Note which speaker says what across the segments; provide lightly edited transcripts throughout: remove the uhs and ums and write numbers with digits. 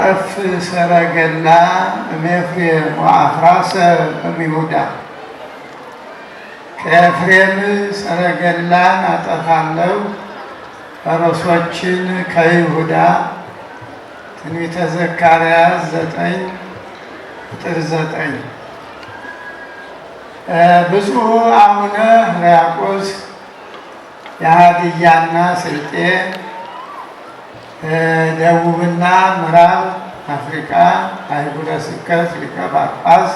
Speaker 1: ያጠፍ ሰረገላ እምኤፍሬም ወአፍራሰ እምይሁዳ። ከኤፍሬም ሰረገላን አጠፋለሁ ፈረሶችን ከይሁዳ። ትንቢተ ዘካርያስ 9:9። ብፁዕ አቡነ ሕርያቆስ የሀዲያና ስልጤ ደቡብና ምዕራብ አፍሪካ አህጉረ ስብከት ሊቀ ጳጳስ፣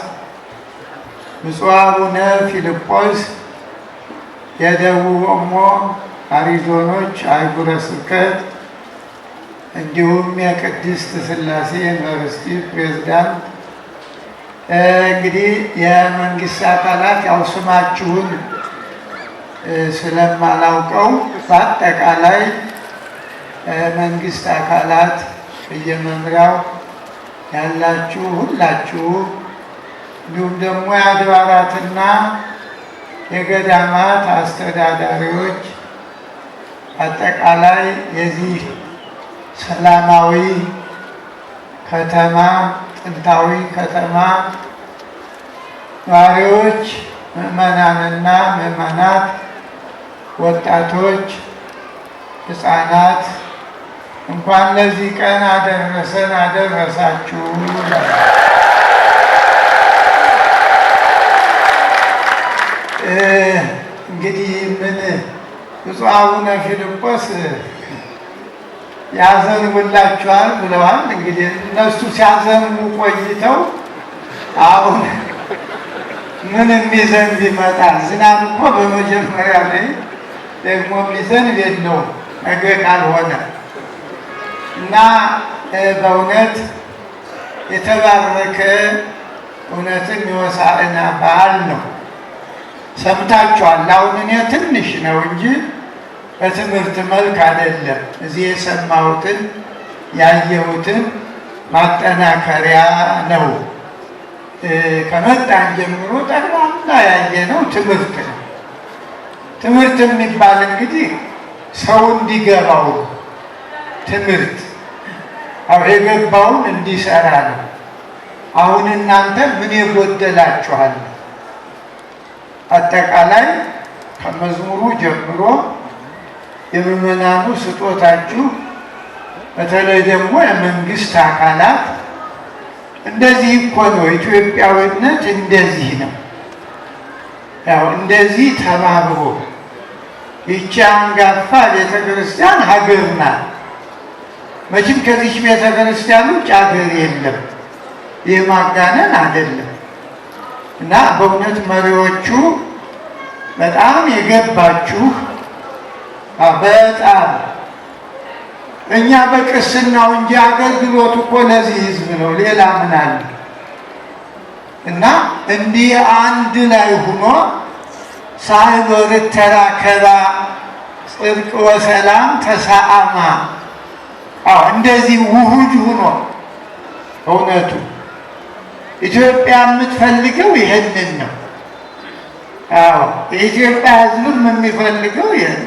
Speaker 1: ብፁዕ አቡነ ፊልጶስ የደቡብ ኦሞ አሪዞኖች አህጉረ ስብከት እንዲሁም የቅድስት ሥላሴ ዩኒቨርሲቲ ፕሬዝዳንት። እንግዲህ የመንግስት አካላት ያው ስማችሁን ስለማላውቀው በአጠቃላይ መንግስት አካላት በየመምሪያው ያላችሁ ሁላችሁ፣ እንዲሁም ደግሞ የአድባራትና የገዳማት አስተዳዳሪዎች፣ አጠቃላይ የዚህ ሰላማዊ ከተማ ጥንታዊ ከተማ ነዋሪዎች፣ ምዕመናንና ምዕመናት፣ ወጣቶች፣ ሕፃናት እንኳን ለዚህ ቀን አደረሰን አደረሳችሁ። እንግዲህ ምን ብፁዕ አቡነ ፊልጶስ ያዘንቡላችኋል ብለዋል። እንግዲህ እነሱ ሲያዘንቡ ቆይተው አሁን ምን የሚዘንብ ይመጣል? ዝናብ እኮ በመጀመሪያ ላይ ደግሞ የሚዘንብ የለውም ነገ ካልሆነ እና በእውነት የተባረከ እውነትም የሆሳዕና በዓል ነው። ሰምታችኋል። አሁን እኔ ትንሽ ነው እንጂ በትምህርት መልክ አይደለም። እዚህ የሰማሁትን ያየሁትን ማጠናከሪያ ነው። ከመጣን ጀምሮ ጠቅላላ ያየነው ትምህርት ነው። ትምህርት የሚባል እንግዲህ ሰው እንዲገባው ትምህርት የገባውን እንዲሰራ ነው። አሁን እናንተ ምን የጎደላችኋል? አጠቃላይ ከመዝሙሩ ጀምሮ የምዕመናኑ ስጦታችሁ፣ በተለይ ደግሞ የመንግስት አካላት እንደዚህ እኮ ነው። ኢትዮጵያዊነት እንደዚህ ነው። ያው እንደዚህ ተባብሮ ይቺ አንጋፋ ቤተክርስቲያን ሀገር ናት። መቼም ከዚች ቤተክርስቲያን ውጭ ሀገር የለም። ይህ ማጋነን አይደለም። እና በእውነት መሪዎቹ በጣም የገባችሁ በጣም እኛ በቅስናው እንጂ አገልግሎቱ እኮ ለዚህ ህዝብ ነው። ሌላ ምን አለ? እና እንዲህ አንድ ላይ ሆኖ ሳይኖር ተራከባ ጽድቅ ወሰላም ተሳአማ። እንደዚህ ውሁድ ሆኖ እውነቱ ኢትዮጵያ የምትፈልገው ይህንን ነው። የኢትዮጵያ ህዝብም የሚፈልገው ይህን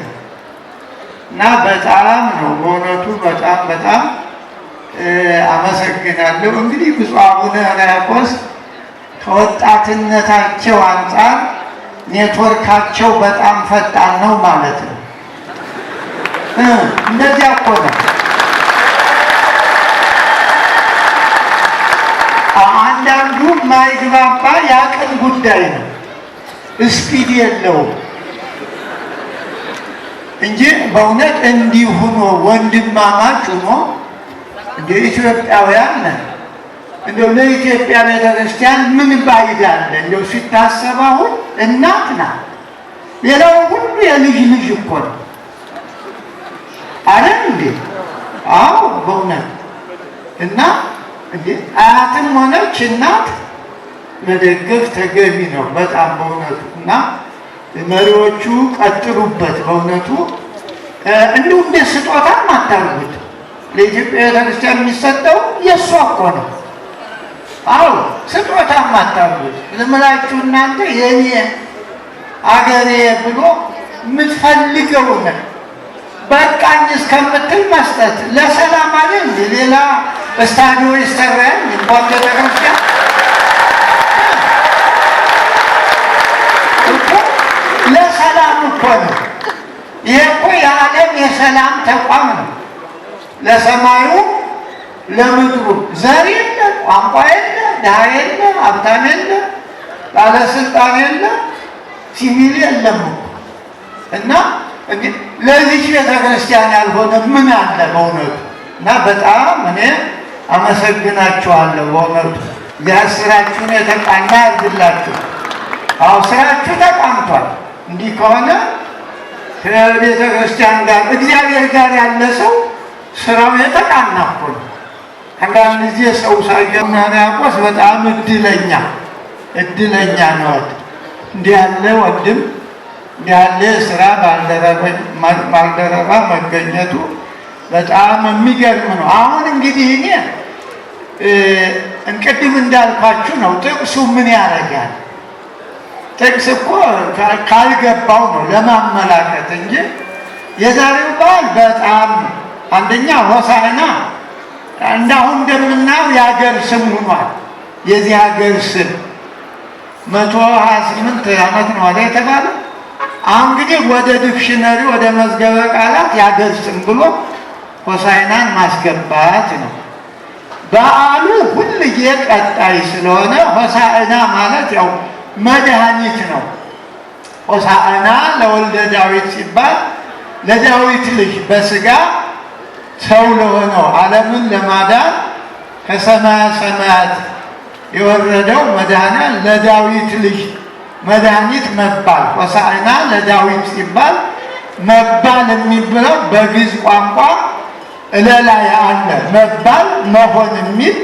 Speaker 1: እና በጣም ነው በእውነቱ በጣም አመሰግናለሁ። እንግዲህ ብፁዕ አቡነ ሕርያቆስ ከወጣትነታቸው አንጻር ኔትወርካቸው በጣም ፈጣን ነው ማለት ነው። እንደዚያ እኮ ነው። አንዳንዱ ማይግባባ የአቅም ጉዳይ ነው፣ ስፒድ የለውም እንጂ በእውነት እንዲህ ሆኖ ወንድማማች ሆኖ እንደ ኢትዮጵያውያን ነን። እንደው ለኢትዮጵያ ቤተክርስቲያን ምን ባይዳለ እንደው ሲታሰብ አሁን እናት ናት። ሌላው ሁሉ የልጅ ልጅ እኮ ነው አይደል እንዴ? አዎ በእውነት እና እንዴ አያትም ሆነች እናት መደገፍ ተገቢ ነው በጣም በእውነቱ። እና መሪዎቹ ቀጥሉበት በእውነቱ። እንዲሁ እንደ ስጦታም አታርጉት። ለኢትዮጵያ ቤተክርስቲያን የሚሰጠው የእሷ እኮ ነው። አዎ ስጦታም አታርጉት። ዝም ብላችሁ እናንተ የኔ አገሬ ብሎ የምትፈልገውን በቃኝ እስከምትል መስጠት ለሰላም አይደል? ሌላ ስታዲዮ ይሰራል እንኳን ቤተክርስቲያን እኮ ለሰላም እኮ ነው። ይሄ እኮ የዓለም የሰላም ተቋም ነው። ለሰማዩ ለምድሩ ዘር የለ፣ ቋንቋ የለ፣ ድሃ የለ፣ ሀብታም የለ፣ ባለስልጣን የለ፣ ሲቪል የለም እና ለዚህ ቤተክርስቲያን ያልሆነ ምን አለ በእውነቱ? እና በጣም እኔ አመሰግናችኋለሁ በእውነቱ። ስራችሁን የተቃና ያድርግላችሁ። አዎ ስራችሁ ተቃንቷል። እንዲህ ከሆነ ከቤተ ክርስቲያን ጋር እግዚአብሔር ጋር ያለ ሰው ስራው የተቃና እኮ ነው። አንዳንድ ጊዜ ሰው ሳይገና ያቆስ በጣም እድለኛ ነው። እንዲህ ያለ ወንድም እንዲህ ያለ ስራ ባልደረባ መገኘቱ በጣም የሚገርም ነው። አሁን እንግዲህ እኔ እንቅድም እንዳልኳችሁ ነው። ጥቅሱ ምን ያደርጋል? ጥቅስ እኮ ካልገባው ነው ለማመላከት እንጂ የዛሬው በዓል በጣም አንደኛ ሆሳዕና እንዳሁን እንደምናየው የሀገር ስም ሆኗል። የዚህ ሀገር ስም 128 ዓመት ነው አለ የተባለ። አሁን እንግዲህ ወደ ዲክሽነሪ ወደ መዝገበ ቃላት የሀገር ስም ብሎ ሆሳዕናን ማስገባት ነው። በዓሉ ሁልጊዜ ቀጣይ ስለሆነ ሆሳዕና ማለት ያው መድኃኒት ነው። ሆሳዕና ለወልደ ዳዊት ሲባል ለዳዊት ልጅ በስጋ ሰው ለሆነው ዓለምን ለማዳን ከሰማያ ሰማያት የወረደው መድኃኒት ለዳዊት ልጅ መድኃኒት መባል። ሆሳዕና ለዳዊት ሲባል መባል የሚብለው በግዕዝ ቋንቋ እለላይ አለ። መባል መሆን የሚል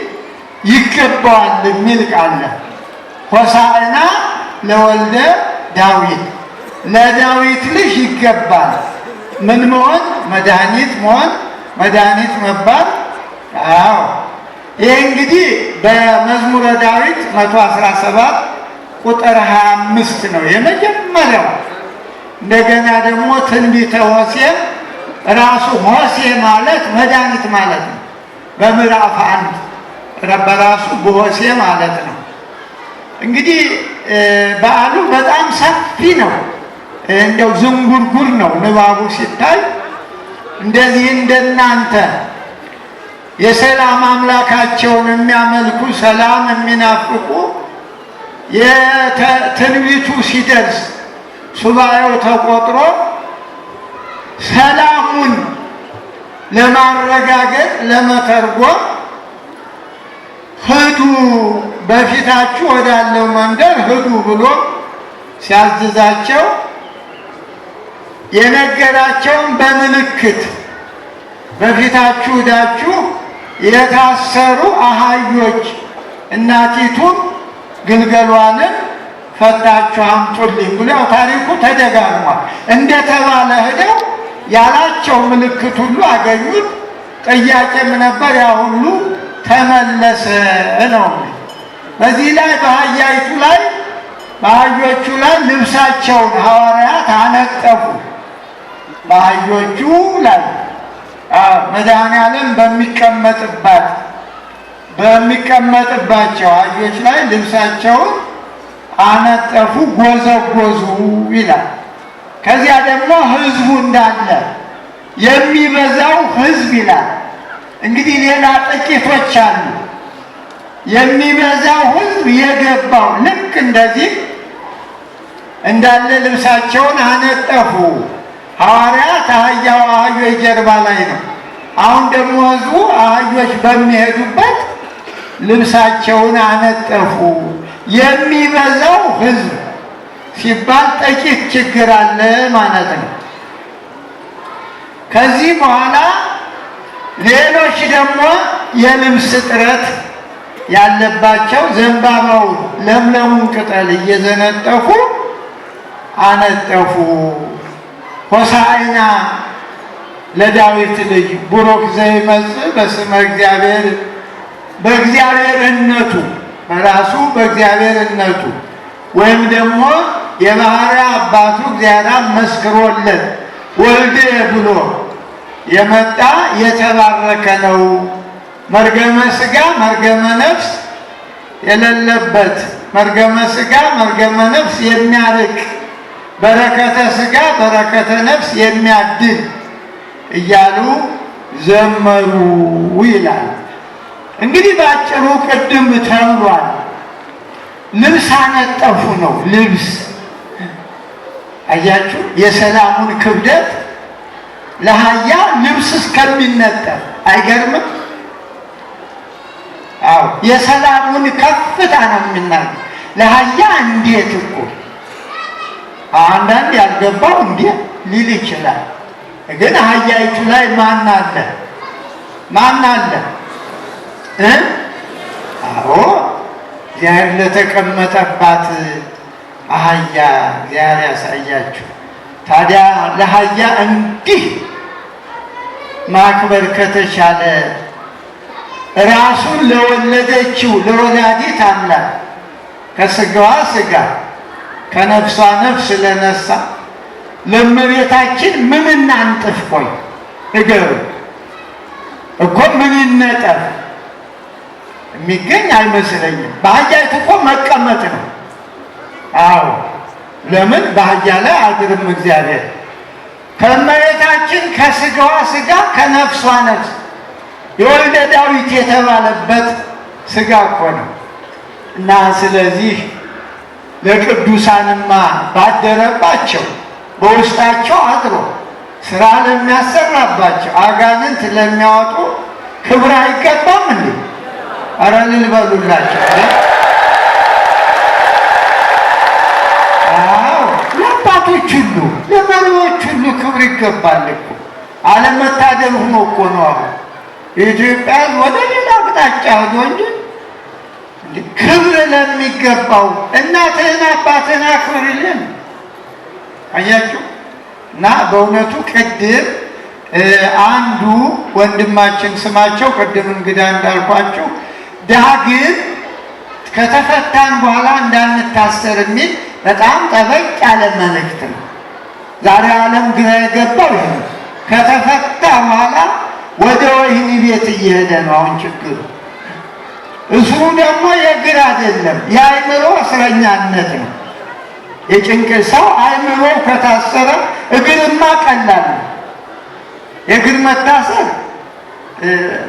Speaker 1: ይገባዋል የሚል ቃል ሆሳዕና ለወልደ ዳዊት ለዳዊት ልጅ ይገባል። ምን መሆን? መድኃኒት መሆን፣ መድኃኒት መባል። አዎ ይህ እንግዲህ በመዝሙረ ዳዊት 117 ቁጥር 25 ነው የመጀመሪያው። እንደገና ደግሞ ትንቢተ ሆሴዕ ራሱ ሆሴዕ ማለት መድኃኒት ማለት ነው። በምዕራፍ 1 በራሱ በሆሴዕ ማለት ነው። እንግዲህ በዓሉ በጣም ሰፊ ነው። እንደው ዝንጉርጉር ነው ንባቡ ሲታይ። እንደዚህ እንደናንተ የሰላም አምላካቸውን የሚያመልኩ ሰላም የሚናፍቁ የትንቢቱ ሲደርስ ሱባኤው ተቆጥሮ ሰላሙን ለማረጋገጥ ለመተርጎም ሂዱ በፊታችሁ ወዳለው መንደር ሂዱ ብሎ ሲያዝዛቸው የነገራቸውን በምልክት በፊታችሁ ሂዳችሁ የታሰሩ አህዮች እናቲቱን ግልገሏንን ፈታችሁ አምጡልኝ ብሎ ታሪኩ ተደጋግሟል። እንደተባለ ሂደው ያላቸው ምልክት ሁሉ አገኙት። ጥያቄም ነበር፣ ያ ሁሉ ተመለሰ ነው። በዚህ ላይ በአህያይቱ ላይ በአህዮቹ ላይ ልብሳቸውን ሐዋርያት አነጠፉ። በአህዮቹ ላይ መድኃኔዓለም በሚቀመጥባቸው አህዮች ላይ ልብሳቸውን አነጠፉ፣ ጎዘጎዙ ይላል። ከዚያ ደግሞ ሕዝቡ እንዳለ የሚበዛው ሕዝብ ይላል። እንግዲህ ሌላ ጥቂቶች አሉ። የሚበዛው ሕዝብ የገባው ልክ እንደዚህ እንዳለ ልብሳቸውን አነጠፉ። ሐዋርያት አህዮች ጀርባ ላይ ነው። አሁን ደግሞ ሕዝቡ አህዮች በሚሄዱበት ልብሳቸውን አነጠፉ። የሚበዛው ሕዝብ ሲባል ጥቂት ችግር አለ ማለት ነው። ከዚህ በኋላ ሌሎች ደግሞ የልብስ እጥረት ያለባቸው ዘንባባውን ለምለሙን ቅጠል እየዘነጠፉ አነጠፉ። ሆሳዕና ለዳዊት ልጅ ቡሩክ ዘይመጽእ በስመ እግዚአብሔር፣ በእግዚአብሔርነቱ በራሱ በእግዚአብሔርነቱ ወይም ደግሞ የባሕርይ አባቱ እግዚአብሔር መስክሮለት ወልደ ብሎ የመጣ የተባረከ ነው መርገመ ሥጋ መርገመ ነፍስ የሌለበት መርገመ ሥጋ መርገመ ነፍስ የሚያርቅ በረከተ ሥጋ በረከተ ነፍስ የሚያድል እያሉ ዘመሩ ይላል። እንግዲህ ባጭሩ ቅድም ተብሏል። ልብስ አነጠፉ ነው። ልብስ አያችሁ፣ የሰላሙን ክብደት ለአህያ ልብስ እስከሚነጠፍ አይገርምም? አዎ፣ የሰላሙን ከፍታ ነው የሚናገር። ለአህያ እንዴት እኮ አንዳንድ ያልገባው እንዴት ሊል ይችላል። ግን አህያይቱ ላይ ማን አለ? ማን አለ? አዎ እግዚአብሔር ለተቀመጠባት አህያ እግዚአብሔር ያሳያችሁ። ታዲያ ለአህያ እንዲህ ማክበር ከተቻለ ራሱን ለወለደችው ለወላዲት አምላክ ከሥጋዋ ሥጋ ከነፍሷ ነፍስ ለነሳ ለእመቤታችን ምን እናንጥፍ? ቆይ ንገሩ እኮ ምን ይነጠፍ? የሚገኝ አይመስለኝም። በአህያይቱ እኮ መቀመጥ ነው። አዎ ለምን በአህያ ላይ አድርም እግዚአብሔር ከእመቤታችን ከሥጋዋ ሥጋ ከነፍሷ ነፍስ የወልደ ዳዊት የተባለበት ሥጋ እኮ ነው። እና ስለዚህ ለቅዱሳንማ ባደረባቸው በውስጣቸው አድሮ ስራ ለሚያሰራባቸው አጋንንት ለሚያወጡ ክብር አይገባም እንዴ? ኧረ እልል በሉላቸው። አዎ ለአባቶች ሁሉ ለመሪዎች ሁሉ ክብር ይገባል እኮ። አለመታደል ሆኖ እኮ ነው አሁን የኢትዮጵያ ወደ ሌላ አቅጣጫ ሄዶ እንጂ ክብር ለሚገባው እናትህን አባትህን አክብርልን። አያችሁ። እና በእውነቱ ቅድም አንዱ ወንድማችን ስማቸው ቅድም እንግዳ እንዳልኳቸው ዳግም ከተፈታን በኋላ እንዳንታሰር የሚል በጣም ጠበቅ ያለ መልእክት ነው። ዛሬ ዓለም ግራ የገባው ይሄ ከተፈታ በኋላ ወደ ወህኒ ቤት እየሄደ ነው አሁን ችግሩ። እሱ ደግሞ የእግር አይደለም የአእምሮ እስረኛነት ነው። የጭንቅ ሰው አእምሮ ከታሰረ እግርማ ቀላል ነው። የእግር መታሰር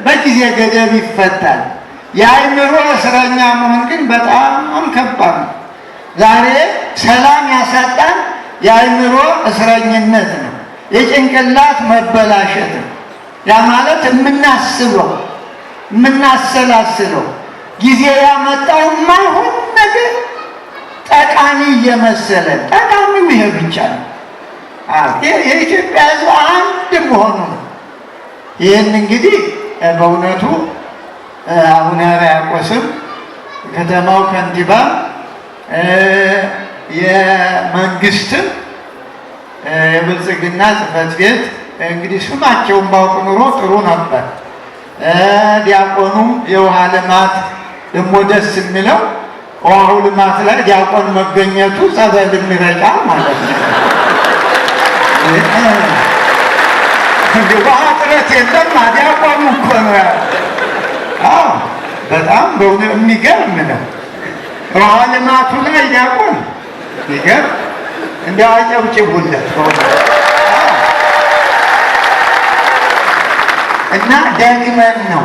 Speaker 1: በጊዜ ገደብ ይፈታል። የአእምሮ እስረኛ መሆን ግን በጣም ከባድ ነው። ዛሬ ሰላም ያሳጣን የአእምሮ እስረኝነት ነው። የጭንቅላት መበላሸት ነው። ያ ማለት የምናሰላስለው ጊዜ ያመጣው ማይሆን ነገር ጠቃሚ እየመሰለን ጠቃሚው ይሄ ብቻ ነው። የኢትዮጵያ ሕዝብ አንድ መሆኑ ነው። ይህን እንግዲህ በእውነቱ አቡነ ሕርያቆስም ከተማው ከንቲባ የመንግስትም የብልጽግና ጽሕፈት ቤት እንግዲህ ስማቸውን ባውቅ ኑሮ ጥሩ ነበር። ዲያቆኑም የውሃ ልማት ደግሞ ደስ የሚለው ውሃው ልማት ላይ ዲያቆን መገኘቱ ጸበል የሚረጫ ማለት ነው። ውሃ ጥረት የለም ዲያቆኑ እኮ ነው። በጣም በእውነት የሚገርም ነው። ውሃ ልማቱ ላይ ዲያቆን ይገርም። እንዲያው አጨብጭቡለት እና ደግመን ነው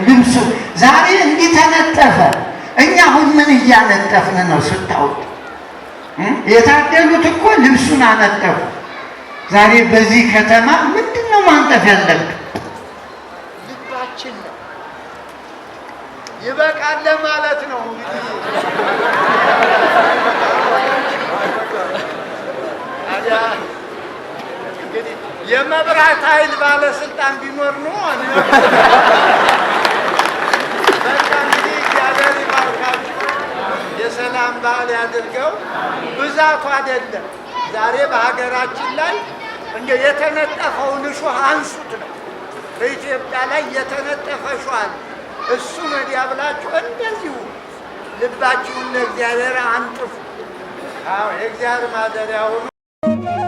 Speaker 1: ልብሱ ዛሬ እንዲህ ተነጠፈ። እኛ አሁን ምን እያነጠፍን ነው ስታውቅ? የታደሉት እኮ ልብሱን አነጠፉ። ዛሬ በዚህ ከተማ ምንድን ነው ማንጠፍ ያለብን? ልባችን ነው። ይበቃል ማለት ነው እንግዲህ የመብራት ኃይል ባለስልጣን ቢኖር ነው በቃ እንግዲህ እግዚአብሔር ይባርካችሁ። የሰላም በዓል ያድርገው። ብዛቱ አይደለም ዛሬ በሀገራችን ላይ እንደ የተነጠፈውን እሾህ አንሱት ነው። በኢትዮጵያ ላይ የተነጠፈ እሾህ አለ። እሱን ወዲያ ብላችሁ እንደዚሁ ልባችሁን ለእግዚአብሔር አንጥፉ። አዎ የእግዚአብሔር ማደሪያ ሁኑ።